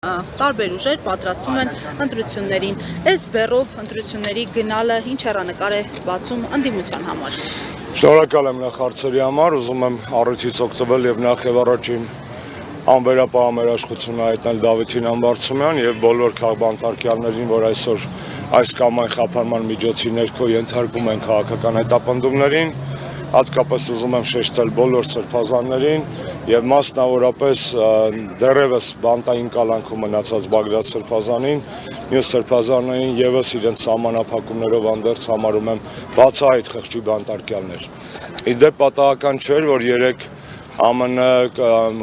Տարբեր ուժեր պատրաստում են ընտրություններին։ Այս բեռով ընտրությունների գնալը ինչ հեռանկար է բացում ընդդիմության համար։ Շնորհակալ եմ նախ հարցերի համար, ուզում եմ առիթից օգտվել եւ նախ եւ առաջին անվերապահ մեր աշխությունը հայտնել Դավիթին Համբարձումյան եւ բոլոր քաղաքապետարներին, որ այսօր այս կամ այն խափանման միջոցի ներքո ենթարկում են քաղաքական հետապնդումներին, հատկապես ուզում եմ շեշտել բոլոր սրբազաններին եւ մասնավորապես դեռևս բանտային կալանքում մնացած Բագրատ սրբազանին, մյուս սրբազաններին եւս իրենց սահմանափակումներով անդերձ համարում եմ բացահայտ խղճի բանտարկյալներ։ Իդեպ պատահական չէր, որ երեք ԱՄՆ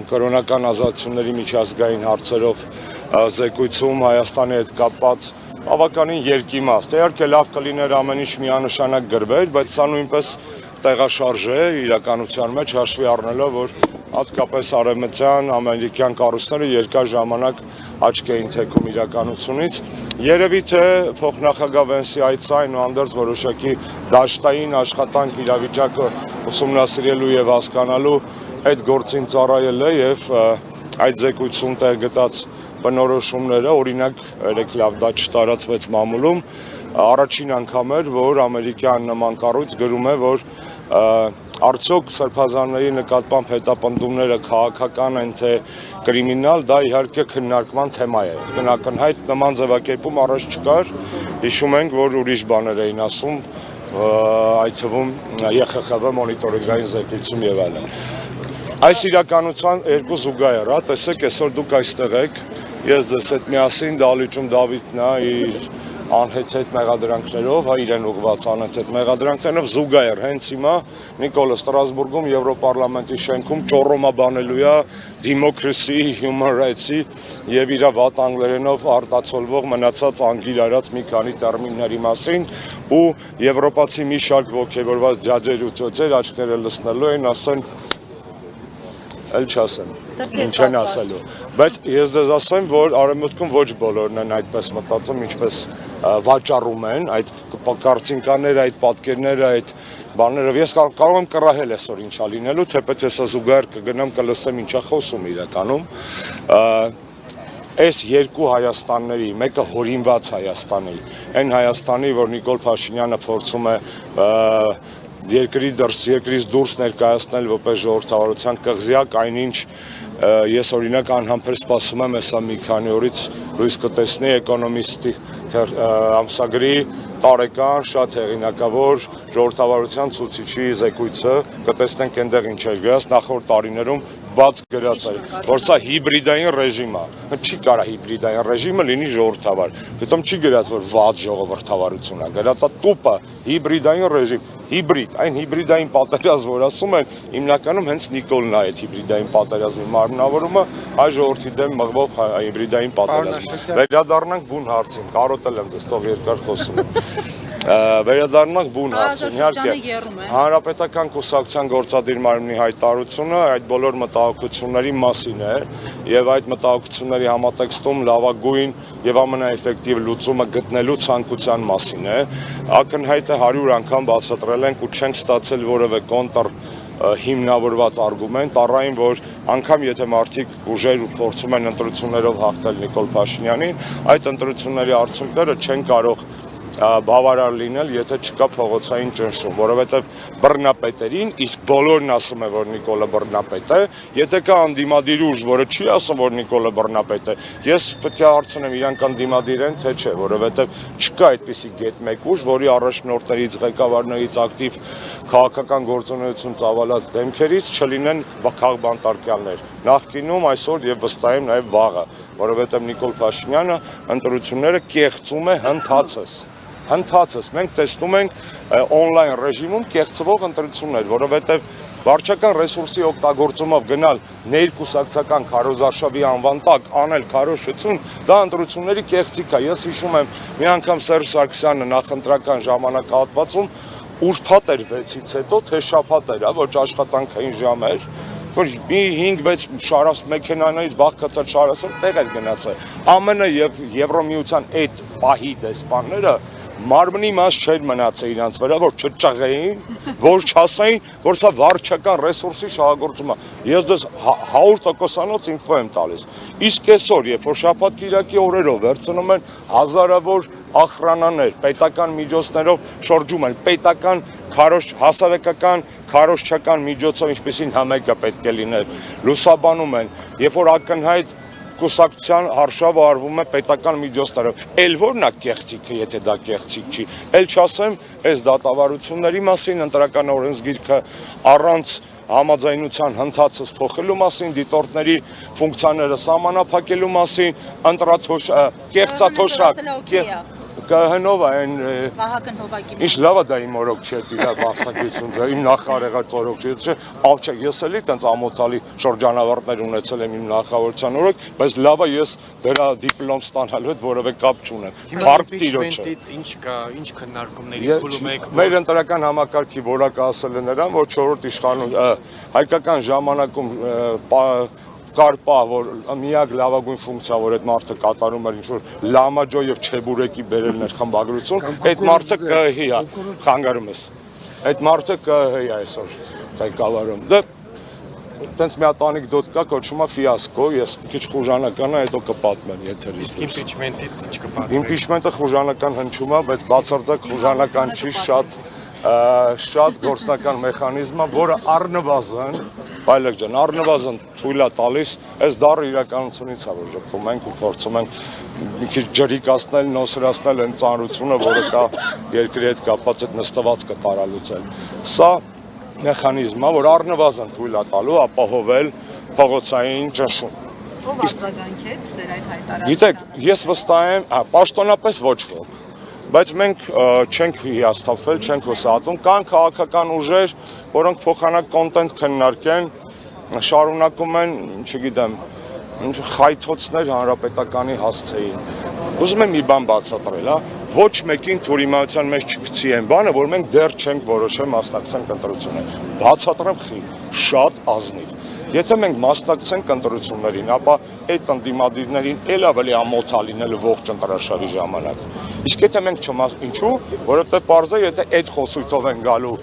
կրոնական ազատությունների միջազգային հարցերով զեկույցում Հայաստանի հետ կապված բավականին երկիմաստ։ Իհարկե լավ կլիներ ամեն ինչ միանշանակ գրվեր, բայց սա նույնպես տեղաշարժ է իրականության մեջ, հաշվի առնելով, որ հատկապես արևմտյան ամերիկյան կառույցները երկար ժամանակ աչք էին թեքում իրականությունից։ Երևի թե փոխնախագահ Վենսի այցը այնուհանդերձ որոշակի դաշտային աշխատանք իրավիճակը ուսումնասիրելու եւ հասկանալու այդ գործին ծառայել է եւ այդ զեկույցում տեղ գտած բնորոշումները, օրինակ երեք լավ դա չտարածվեց մամուլում, առաջին անգամ էր, որ ամերիկյան նման կառույց գրում է, որ արդյոք սրբազանների նկատմամբ հետապնդումները քաղաքական են թե կրիմինալ, դա իհարկե քննարկման թեմա է։ Ակնհայտ նման ձևակերպում առաջ չկար, հիշում ենք, որ ուրիշ բաներ էին ասում, այդ թվում ԵԽԽՎ մոնիտորինգային զեկույցում եւ այլն։ Այս իրականության երկու զուգահեռ, տեսեք, այսօր դուք այստեղ եք, ես ձեզ հետ միասին դահլիճում Դավիթն է իր անհեթեթ մեղադրանքներով, իրեն ուղղված անհեթեթ մեղադրանքներով զուգահեռ հենց հիմա Նիկոլը Ստրասբուրգում Եվրոպարլամենտի շենքում ճոռոմաբանելու է Democracy, Human Rights-ի եւ իր վատ անգլերենով արտացոլվող մնացած անգիր արած մի քանի տերմինների մասին ու եվրոպացի մի շարք ոգևորված ջաջեր ու ծոցեր աչքները լցնելու են, ասեն էլ չասեմ, ինչ են ասելու, բայց ես ձեզ ասեմ, որ արևմուտքում ոչ բոլորն են այդպես մտածում, ինչպես վաճառում են, այդ կարծինկաները, այդ պատկերները, այդ բաներով, ես կարող եմ կռահել այսօր ինչա լինելու, թեպետ ես զուգահեռ կգնամ կլսեմ ինչա խոսում իրականում, այս երկու Հայաստանների, մեկը հորինված Հայաստանի, այն Հայաստանի, որ Նիկոլ Փաշինյանը փորձում է երկրից դուրս ներկայացնել որպես ժողովրդավարության կղզյակ, այնինչ ես օրինակ անհամբեր սպասում եմ հեսա մի քանի օրից լույս կտեսնի Էկոնոմիստի ամսագրի տարեկան շատ հեղինակավոր ժողովրդավարության ցուցիչի զեկույցը, կտեսնենք այնտեղ ինչ էր գրած նախորդ տարիներում բաց գրած է, որ սա հիբրիդային ռեժիմ է, չի կարա հիբրիդային ռեժիմը լինի ժողովրդավար, հետո չի գրած, որ վատ ժողովրդավարություն է, գրած է տուպը հիբրիդային ռեժիմ, հիբրիդ, այն հիբրիդային պատերազմ, որ ասում են, հիմնականում հենց Նիկոլն է այդ հիբրիդային պատերազմի մարմնավորումը, հայ ժողովրդի դեմ մղվող հիբրիդային պատերազմ։ Վերադառնանք բուն հարցին, կարոտել եմ ձեզ, թող երկար խոսում եմ։ Վերադառնանք բուն հարցին, իհարկե Հանրապետական կուսակցության գործադիր մարմնի հայտարարությունը այդ բոլոր մտահոգությունների մասին է եւ այդ մտահոգությունների համատեքստում լավագույն եւ ամենաէֆեկտիվ լուծումը գտնելու ցանկության մասին է։ Ակնհայտ է 100 անգամ բացատրել ենք ու չենք ստացել որևէ կոնտր հիմնավորված արգումենտ, առայն որ անգամ եթե մարդիկ ուժեր ու փորձում են ընտրություններով հաղթել Նիկոլ Փաշինյանին, այդ ընտրությունների արդյունքները չեն կարող բավարար լինել, եթե չկա փողոցային ճնշում, որովհետև բռնապետերին, իսկ բոլորն ասում է, որ Նիկոլը բռնապետ է, եթե կա անդիմադիր ուժ, որը չի ասում, որ Նիկոլը բռնապետ է, ես պետք է հարցնեմ իրանք անդիմադիր են, թե չէ, որովհետև չկա այդպիսի գետ մեկ ուժ, որի առաջնորդներից, ղեկավարներից ակտիվ քաղաքական գործունեություն ծավալած դեմքերից չլինեն քաղբանտարկյալներ, նախկինում, այսօր եւ վստահ եմ նաեւ վաղը, որովհետև Նիկոլ Փաշինյանը ընտրությունները կեղծում է հնդածս, մենք տեսնում ենք on-line ռեժիմում կեղծվող ընտրություններ, որովհետև վարչական ռեսուրսի օգտագործումով գնալ ներկուսակցական քարոզարշավի անվան տակ անել քարոզություն, դա ընտրությունների կեղծիք է։ Ես հիշում եմ մի անգամ Սերժ Սարգսյանը նախընտրական ժամանակահատվածում ուրբաթ էր 6-ից հետո, թե շաբաթ էր, ոչ աշխատանքային ժամ էր, որ մի 5-6 շարաս մեքենաներից բաղկացած շարասը տեղ էր գնացել։ ԱՄՆ եւ Եվրոմիության այդ պահի դեսպանները մարմնի մաս չէր մնացել իրանց վրա, որ չճղեին, որ չասային, որ սա վարչական ռեսուրսի շահագործում է։ Ես դες 100%-անոց ինֆո եմ տալիս։ Իսկ այսօր, երբ որ շաբաթ-կիրակի օրերով վերցնում են հազարավոր ախրանաներ, պետական միջոցներով շրջում են, պետական հասարակական քարոզչական միջոցով, ինչպեսին համայնքը պետք է լիներ, լուսաբանում են, երբ որ ակնհայտ կուսակցության արշավը արվում է պետական միջոցներով, էլ որն է կեղծիքը, եթե դա կեղծիք չի, էլ չասեմ այս դատավարությունների մասին, ընտրական օրենսգիրքը առանց համաձայնության հնդածս փոխելու մասին, դիտորդների ֆունկցիաները սահմանափակելու մասին, կեղծաթոշակ Կահնովա այն Վահագն Հովակի ինչ լավա դա իմ օրոք չէ դիրա մասնակցություն իմ նախարարած օրոք չէ ավ չէ ես էլի տենց ամոթալի շրջանավարտներ ունեցել եմ իմ նախավորության օրոք բայց լավա ես դրա դիպլոմ ստանալու հետ որևէ կապ չունեմ բարդ տիրոջ ինչ քննարկումների փուլում եք մեր ընտրական համակարգի որակը ասել է նրան որ 4-րդ իշխանություն հայկական ժամանակում կար պահ, որ միակ լավագույն ֆունկցիա, որ այդ մարդը կատարում էր ինչ-որ լամաջո և չեբուրեկի բերելն էր խմբագրություն, այդ մարդը ԿՀ-ի է, խանգարում ես, այդ մարդը ԿՀ-ի է այսօր ղեկավարում։ Դե, տենց մի հատ անեկդոտ կա, կոչվում է ֆիասկո, ես քիչ խուժանական է, հետո կպատմեմ եթերից։ Իսկ իմպիչմենտից ինչ կպատմեք։ Իմպիչմենտը խուժանական հնչում է, բայց բացարձակ խուժանական չի, շատ գործնական մեխանիզմ է, որը առնվազն, Բայլեկ ջան, առնվազն թույլ է տալիս, այս դառը իրականությունից է, որ ժպտում ենք ու փորձում ենք մի քիչ ջրիկացնել, նոսրացնել այն ծանրությունը, որը կա երկրի հետ կապված այդ նստվածքը տարալուծել։ Սա մեխանիզմ է, որ առնվազն թույլ է տալու ապահովել փողոցային ճնշում։ Ով արձագանքեց ձեր այդ հայտարարությանը։ Գիտեք, ես վստահ եմ, պաշտոնապես ոչ ոք, բայց մենք չենք հիասթափվել, չենք հուսահատում, կան քաղաքական ուժեր, որոնք փոխանակ կոնտենտ քննարկեն, շարունակում են, չգիտեմ, խայթոցներ հանրապետականի հասցեին։ Ուզում եմ մի բան բացատրել, ոչ մեկին թուրիմայության մեջ չգցի են բանը, որ մենք դեռ չենք որոշել մասնակցենք ընտրություններին։ Բացատրեմ խի, շատ ազնիվ։ Եթե մենք մասնակցենք ընտրություններին, ապա այդ ընդդիմադիրներին էլ ավելի ամոթ է լինելու ողջ ընտրաշարի ժամանակ։ Իսկ եթե մենք ինչու, որովհետև պարզ է, եթե այդ խոսույթով են գալու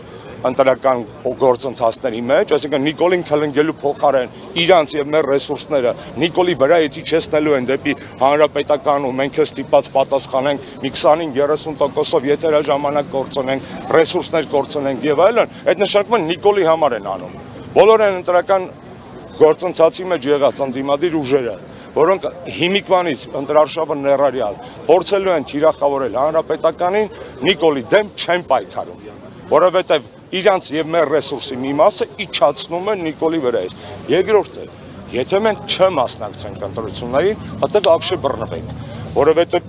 ընտրական գործընթացների մեջ, այսինքն Նիկոլին քլնգելու փոխարեն իրանց եւ մեր ռեսուրսները Նիկոլի վրա իջեցնելու են դեպի հանրապետական ու մենք ստիպած պատասխանենք մի 25-30%-ով եթերաժամանակ կորցնենք, ռեսուրսներ կորցնենք եւ այլն, այդ նշանակում է Նիկոլի համար են անում։ Բոլոր են ընտրական գործընթացի մեջ եղած ընդդիմադիր ուժերը, որոնք հիմիկվանից ընտրարշավը ներառյալ փորձելու են թիրախավորել հանրապետականին, Նիկոլի դեմ չեն պայքարում, որովհետև իրանց եւ մեր ռեսուրսի մի մասը իջացնում են Նիկոլի վրայից։ Երկրորդը, եթե մենք չմասնակցենք ընտրություններին, ապա ապշե բռնվենք, որովհետև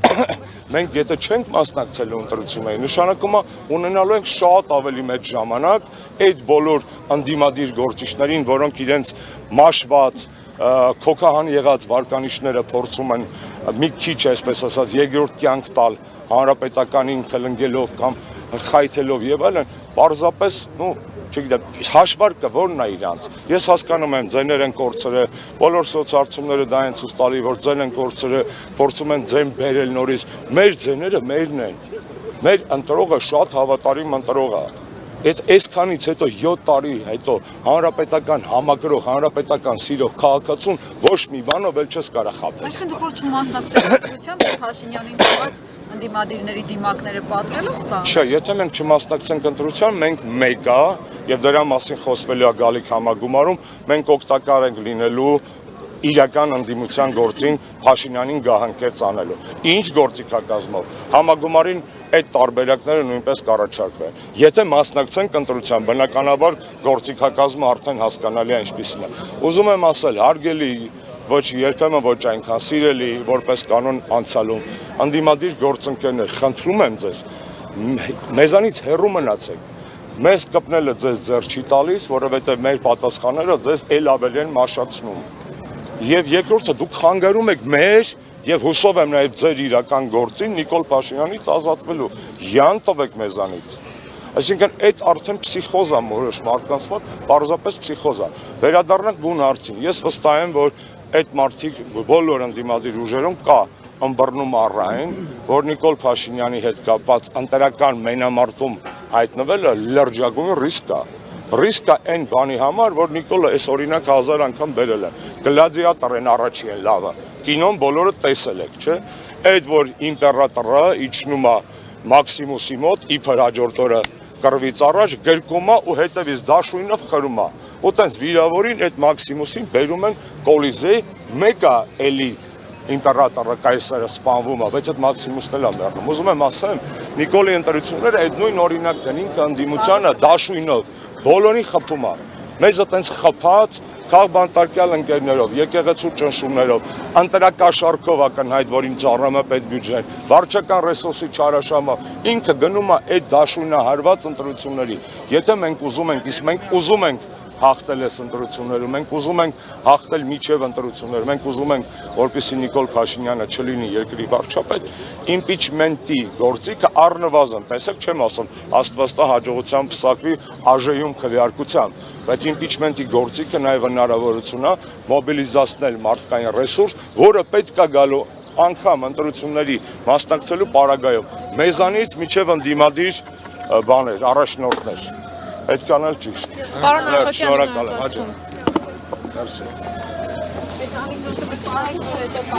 մենք եթե չենք մասնակցելու ընտրություններին, նշանակում է ունենալու ենք շատ ավելի մեծ ժամանակ այդ բոլոր ընդդիմադիր գործիչներին, որոնք իրենց մաշված, քոքահան եղած վարկանիշները փորձում են մի քիչ, այսպես ասած, երկրորդ կյանք տալ հանրապետականին քլնգելով կամ խայթելով եւ այլն, պարզապես, չգիտեմ, հաշվարկը որն է իրանց։ Ես հասկանում եմ, ձեներ են կորցրել, բոլոր սոցհարցումները դա են ցույց տալի, որ ձեն են կորցրել, փորձում են ձեն բերել նորից։ Մեր ձեները մերն են։ Մեր ընտրողը շատ հավատարիմ ընտրող է։ Այսքանից հետո 7 տարի հետո հանրապետական համակրող, հանրապետական սիրող քաղաքացուն ոչ մի բանով էլ չես կարող խաբել։ Այսինքն դուք ոչ չմասնակցեք ընտրությամբ, Փաշինյանին տված ընդդիմադիրների դիմակները պատրելով սպա։ Չէ, եթե մենք չմասնակցենք ընտրության, մենք մեկ է եւ դրա մասին խոսվելու է գալիք համագումարում, մենք օգտակար ենք լինելու իրական ընդդիմության գործին Փաշինյանին գահանկեց անելու։ Ինչ գործիքակազմով համագումարին այդ տարբերակները նույնպես կառաջարկվեն։ Եթե մասնակցենք ընտրության, բնականաբար գործիքակազմը արդեն հասկանալի է ինչպիսին է։ Ուզում եմ ասել, հարգելի ոչ երբեմն ոչ այնքան սիրելի, որպես կանոն անցյալում, ընդդիմադիր գործընկերներ, խնդրում եմ ձեզ, մեզանից հեռու մնացեք։ Մեզ կպնելը ձեզ ձեռ չի տալիս, որովհետև մեր պատասխանները ձեզ էլ ավելի են մաշացնում։ Եվ երկրորդը դուք խանգարում եք մեր եւ հուսով եմ նաեւ ձեր իրական գործին Նիկոլ Փաշինյանից ազատվելու։ Յան տվեք մեզանից։ Այսինքն այդ արդեն փսիխոզ է որոշ մարդկանց մոտ, պարզապես փսիխոզ է։ Վերադառնանք բուն հարցին։ Ես վստահ եմ, որ այդ մարդիկ բոլոր ընդդիմադիր ուժերում կա ըմբռնում առայն, որ Նիկոլ Փաշինյանի հետ կապված ընտրական մենամարտում հայտնվելը լրջագույն ռիսկ է։ Ռիսկ է այն բանի համար, որ Նիկոլը այս օրինակ 1000 անգամ բերել է։ Գլադիատոր են առաջի են լավը։ Կինոն բոլորը տեսել եք, չէ՞։ Այդ որ իմպերատորը իջնում է Մաքսիմուսի մոտ, իբր հաջորդ օրը կռվից առաջ գրկում է ու հետևից դաշույնով խրում է։ Ու տենց վիրավորին այդ Մաքսիմուսին բերում են Կոլիզեի, մեկը էլի իմպերատորը կայսերը սպանվում է, բայց այդ Մաքսիմուսն էլ է մեռնում։ Ուզում եմ ասեմ, Նիկոլի ընտրությունները այդ նույն օրինակն են, ինքը ընդդիմությանը դաշույնով բոլորին խփում է։ Մեզ այտենց խփած քաղբանտարկյալ ընկերներով, եկեղեցու ճնշումներով, ընտրակաշառքով ակնհայտ, որ ինչ առնում է պետբյուջեն, վարչական ռեսուրսի չարաշահումը, ինքը գնում է այդ դաշույնահարված ընտրությունների։ Եթե մենք ուզում ենք, իսկ մենք ուզում ենք հաղթել այս ընտրություններում, մենք ուզում ենք հաղթել միջև ընտրությունները, մենք ուզում ենք, որպեսզի Նիկոլ Փաշինյանը չլինի երկրի վարչապետ, իմպիչմենտի գործիքը առնվազն, տեսեք, չեմ ասում, Աստված տա հաջողությամբ փսակվի ԱԺ-ում քվեարկությամբ, բայց իմպիչմենտի գործիքը նաև հնարավորություն է մոբիլիզացնել մարդկային ռեսուրս, որը պետք է գալու անգամ ընտրությունների մասնակցելու պարագայում, մեզանից միջև ընդդիմադիր բաներ, առաջնորդներ, այդքան էլ ճիշտ։ Պարոն Աշոտյան, շնորհակալ եմ, հաջող։ Մերսի։